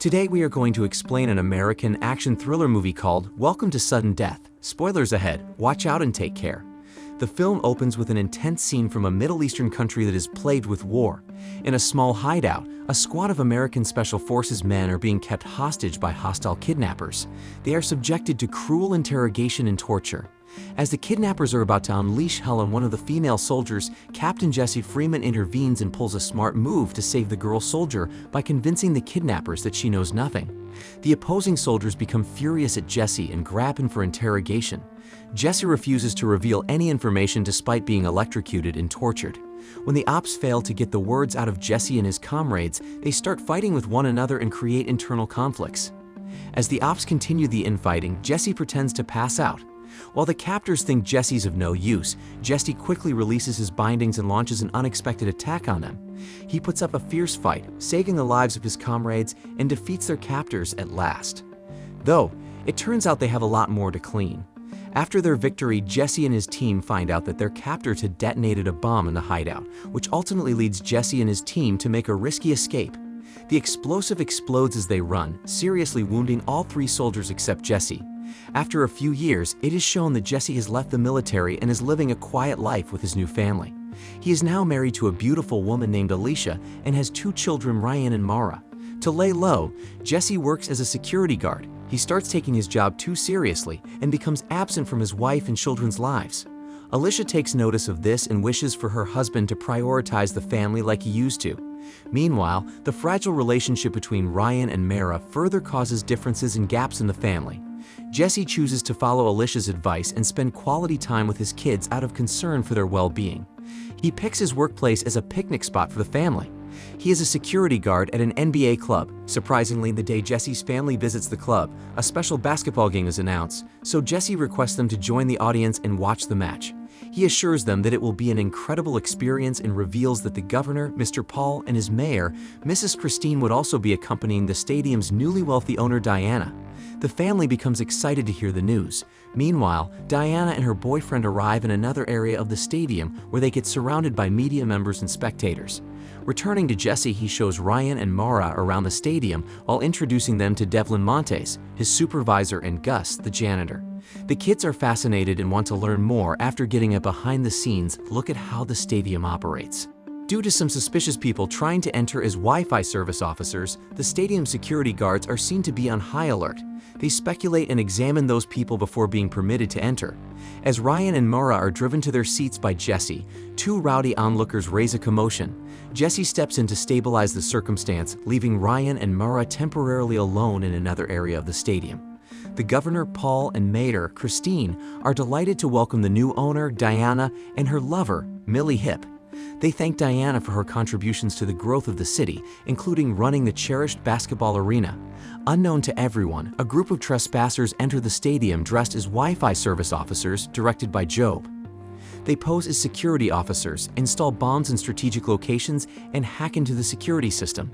Today we are going to explain an American action thriller movie called Welcome to Sudden Death. Spoilers ahead, watch out and take care. The film opens with an intense scene from a Middle Eastern country that is plagued with war. In a small hideout, a squad of American Special Forces men are being kept hostage by hostile kidnappers. They are subjected to cruel interrogation and torture. As the kidnappers are about to unleash hell on one of the female soldiers, Captain Jesse Freeman intervenes and pulls a smart move to save the girl soldier by convincing the kidnappers that she knows nothing. The opposing soldiers become furious at Jesse and grab him for interrogation. Jesse refuses to reveal any information despite being electrocuted and tortured. When the ops fail to get the words out of Jesse and his comrades, they start fighting with one another and create internal conflicts. As the ops continue the infighting, Jesse pretends to pass out. While the captors think Jesse's of no use, Jesse quickly releases his bindings and launches an unexpected attack on them. He puts up a fierce fight, saving the lives of his comrades and defeats their captors at last. Though, it turns out they have a lot more to clean. After their victory, Jesse and his team find out that their captors had detonated a bomb in the hideout, which ultimately leads Jesse and his team to make a risky escape. The explosive explodes as they run, seriously wounding all 3 soldiers except Jesse. After a few years, it is shown that Jesse has left the military and is living a quiet life with his new family. He is now married to a beautiful woman named Alicia and has 2 children, Ryan and Mara. To lay low, Jesse works as a security guard. He starts taking his job too seriously and becomes absent from his wife and children's lives. Alicia takes notice of this and wishes for her husband to prioritize the family like he used to. Meanwhile, the fragile relationship between Ryan and Mara further causes differences and gaps in the family. Jesse chooses to follow Alicia's advice and spend quality time with his kids out of concern for their well-being. He picks his workplace as a picnic spot for the family. He is a security guard at an NBA club. Surprisingly, the day Jesse's family visits the club, a special basketball game is announced, so Jesse requests them to join the audience and watch the match. He assures them that it will be an incredible experience and reveals that the governor, Mr. Paul, and his mayor, Mrs. Christine, would also be accompanying the stadium's newly wealthy owner, Diana. The family becomes excited to hear the news. Meanwhile, Diana and her boyfriend arrive in another area of the stadium where they get surrounded by media members and spectators. Returning to Jesse, he shows Ryan and Mara around the stadium while introducing them to Devlin Montes, his supervisor, and Gus, the janitor. The kids are fascinated and want to learn more after getting a behind-the-scenes look at how the stadium operates. Due to some suspicious people trying to enter as Wi-Fi service officers, the stadium security guards are seen to be on high alert. They speculate and examine those people before being permitted to enter. As Ryan and Mara are driven to their seats by Jesse, 2 rowdy onlookers raise a commotion. Jesse steps in to stabilize the circumstance, leaving Ryan and Mara temporarily alone in another area of the stadium. The governor, Paul, and mayor, Christine, are delighted to welcome the new owner, Diana, and her lover, Millie Hip. They thank Diana for her contributions to the growth of the city, including running the cherished basketball arena. Unknown to everyone, a group of trespassers enter the stadium dressed as Wi-Fi service officers, directed by Job. They pose as security officers, install bombs in strategic locations, and hack into the security system.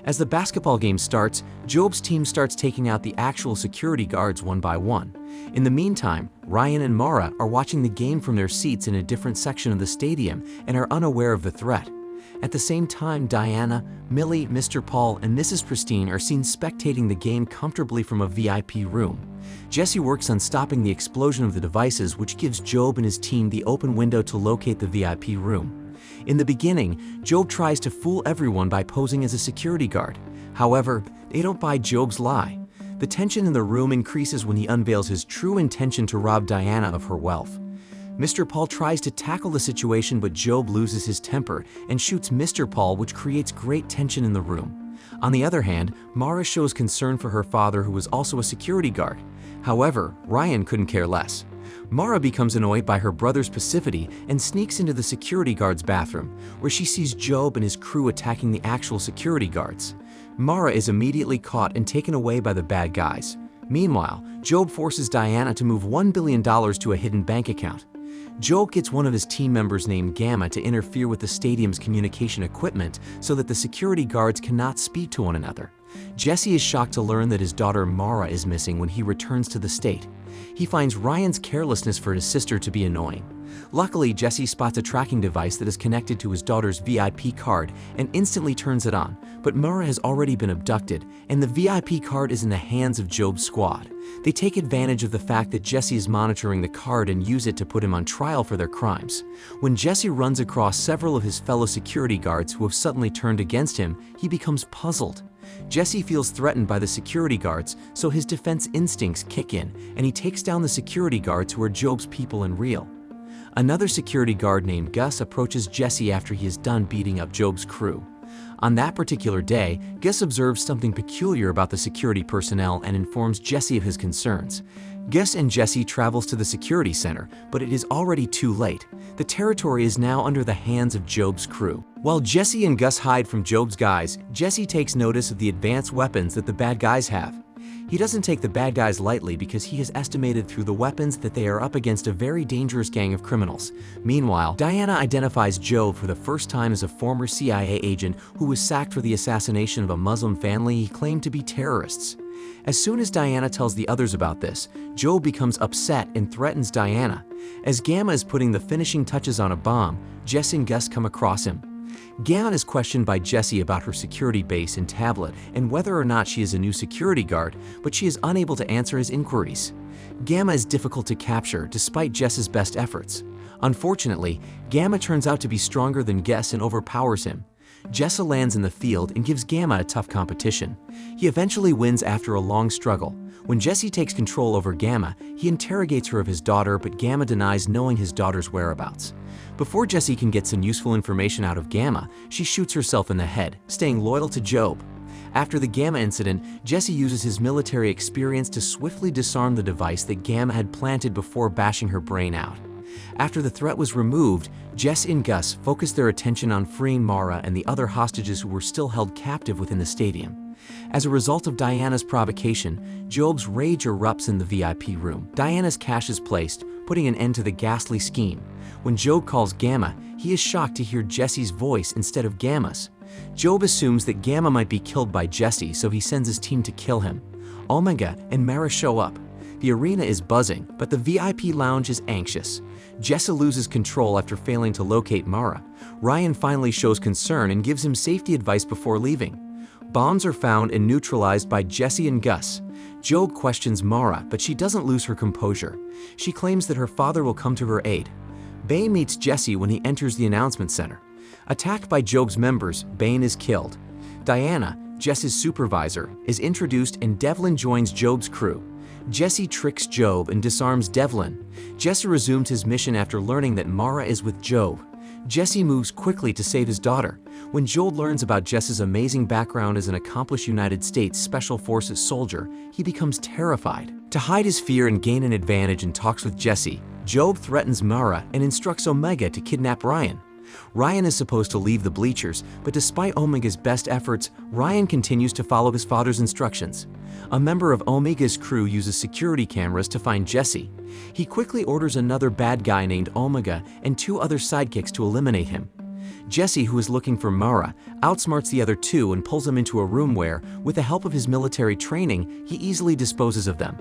As the basketball game starts, Job's team starts taking out the actual security guards one by one. In the meantime, Ryan and Mara are watching the game from their seats in a different section of the stadium and are unaware of the threat. At the same time, Diana, Millie, Mr. Paul, and Mrs. Christine are seen spectating the game comfortably from a VIP room. Jesse works on stopping the explosion of the devices, which gives Job and his team the open window to locate the VIP room. In the beginning, Job tries to fool everyone by posing as a security guard. However, they don't buy Job's lie. The tension in the room increases when he unveils his true intention to rob Diana of her wealth. Mr. Paul tries to tackle the situation, but Job loses his temper and shoots Mr. Paul, which creates great tension in the room. On the other hand, Mara shows concern for her father, who was also a security guard. However, Ryan couldn't care less. Mara becomes annoyed by her brother's passivity and sneaks into the security guard's bathroom, where she sees Job and his crew attacking the actual security guards. Mara is immediately caught and taken away by the bad guys. Meanwhile, Job forces Diana to move $1 billion to a hidden bank account. Job gets one of his team members named Gamma to interfere with the stadium's communication equipment so that the security guards cannot speak to one another. Jesse is shocked to learn that his daughter Mara is missing when he returns to the state. He finds Ryan's carelessness for his sister to be annoying. Luckily, Jesse spots a tracking device that is connected to his daughter's VIP card and instantly turns it on, but Mara has already been abducted, and the VIP card is in the hands of Job's squad. They take advantage of the fact that Jesse is monitoring the card and use it to put him on trial for their crimes. When Jesse runs across several of his fellow security guards who have suddenly turned against him, he becomes puzzled. Jesse feels threatened by the security guards, so his defense instincts kick in, and he takes down the security guards who are Job's people in real. Another security guard named Gus approaches Jesse after he is done beating up Job's crew. On that particular day, Gus observes something peculiar about the security personnel and informs Jesse of his concerns. Gus and Jesse travels to the security center, but it is already too late. The territory is now under the hands of Job's crew. While Jesse and Gus hide from Job's guys, Jesse takes notice of the advanced weapons that the bad guys have. He doesn't take the bad guys lightly because he has estimated through the weapons that they are up against a very dangerous gang of criminals. Meanwhile, Diana identifies Job for the first time as a former CIA agent who was sacked for the assassination of a Muslim family he claimed to be terrorists. As soon as Diana tells the others about this, Job becomes upset and threatens Diana. As Gamma is putting the finishing touches on a bomb, Jess and Gus come across him. Gamma is questioned by Jesse about her security base and tablet and whether or not she is a new security guard, but she is unable to answer his inquiries. Gamma is difficult to capture despite Jess's best efforts. Unfortunately, Gamma turns out to be stronger than Gus and overpowers him. Jessa lands in the field and gives Gamma a tough competition. He eventually wins after a long struggle. When Jesse takes control over Gamma, he interrogates her of his daughter, but Gamma denies knowing his daughter's whereabouts. Before Jesse can get some useful information out of Gamma, she shoots herself in the head, staying loyal to Job. After the Gamma incident, Jesse uses his military experience to swiftly disarm the device that Gamma had planted before bashing her brain out. After the threat was removed, Jess and Gus focused their attention on freeing Mara and the other hostages who were still held captive within the stadium. As a result of Diana's provocation, Job's rage erupts in the VIP room. Diana's cash is placed, putting an end to the ghastly scheme. When Job calls Gamma, he is shocked to hear Jesse's voice instead of Gamma's. Job assumes that Gamma might be killed by Jesse, so he sends his team to kill him. Omega and Mara show up. The arena is buzzing, but the VIP lounge is anxious. Jessa loses control after failing to locate Mara. Ryan finally shows concern and gives him safety advice before leaving. Bombs are found and neutralized by Jesse and Gus. Job questions Mara, but she doesn't lose her composure. She claims that her father will come to her aid. Bane meets Jesse when he enters the announcement center. Attacked by Job's members, Bane is killed. Diana, Jess's supervisor, is introduced and Devlin joins Job's crew. Jesse tricks Job and disarms Devlin. Jesse resumes his mission after learning that Mara is with Job. Jesse moves quickly to save his daughter. When Job learns about Jesse's amazing background as an accomplished United States Special Forces soldier, he becomes terrified. To hide his fear and gain an advantage in talks with Jesse, Job threatens Mara and instructs Omega to kidnap Ryan. Ryan is supposed to leave the bleachers, but despite Omega's best efforts, Ryan continues to follow his father's instructions. A member of Omega's crew uses security cameras to find Jesse. He quickly orders another bad guy named Omega and 2 other sidekicks to eliminate him. Jesse, who is looking for Mara, outsmarts the other 2 and pulls them into a room where, with the help of his military training, he easily disposes of them.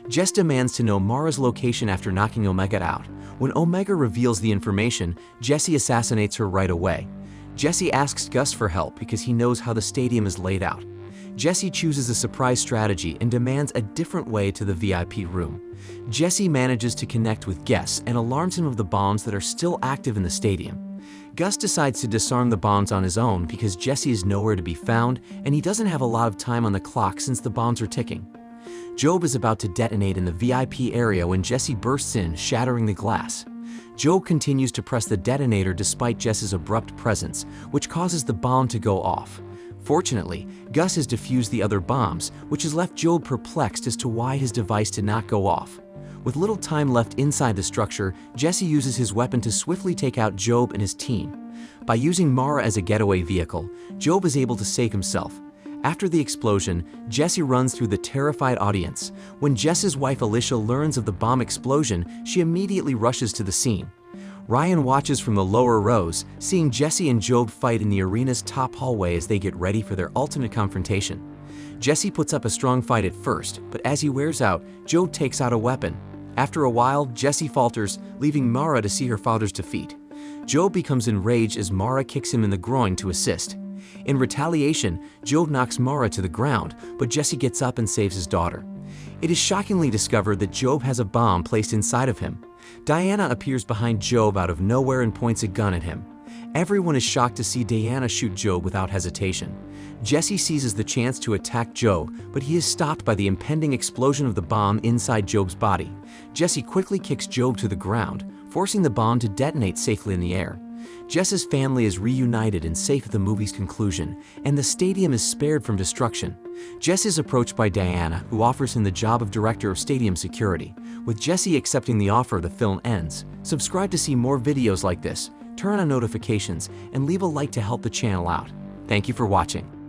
Jess demands to know Mara's location after knocking Omega out. When Omega reveals the information, Jesse assassinates her right away. Jesse asks Gus for help because he knows how the stadium is laid out. Jesse chooses a surprise strategy and demands a different way to the VIP room. Jesse manages to connect with Gus and alarms him of the bombs that are still active in the stadium. Gus decides to disarm the bombs on his own because Jesse is nowhere to be found and he doesn't have a lot of time on the clock since the bombs are ticking. Job is about to detonate in the VIP area when Jesse bursts in, shattering the glass. Job continues to press the detonator despite Jess's abrupt presence, which causes the bomb to go off. Fortunately, Gus has defused the other bombs, which has left Job perplexed as to why his device did not go off. With little time left inside the structure, Jesse uses his weapon to swiftly take out Job and his team. By using Mara as a getaway vehicle, Job is able to save himself. After the explosion, Jesse runs through the terrified audience. When Jess's wife Alicia learns of the bomb explosion, she immediately rushes to the scene. Ryan watches from the lower rows, seeing Jesse and Job fight in the arena's top hallway as they get ready for their ultimate confrontation. Jesse puts up a strong fight at first, but as he wears out, Joe takes out a weapon. After a while, Jesse falters, leaving Mara to see her father's defeat. Joe becomes enraged as Mara kicks him in the groin to assist. In retaliation, Joe knocks Mara to the ground, but Jesse gets up and saves his daughter. It is shockingly discovered that Job has a bomb placed inside of him. Diana appears behind Job out of nowhere and points a gun at him. Everyone is shocked to see Diana shoot Job without hesitation. Jesse seizes the chance to attack Joe, but he is stopped by the impending explosion of the bomb inside Job's body. Jesse quickly kicks Job to the ground, forcing the bomb to detonate safely in the air. Jess's family is reunited and safe at the movie's conclusion, and the stadium is spared from destruction. Jess is approached by Diana, who offers him the job of director of stadium security. With Jesse accepting the offer, the film ends. Subscribe to see more videos like this, turn on notifications, and leave a like to help the channel out. Thank you for watching.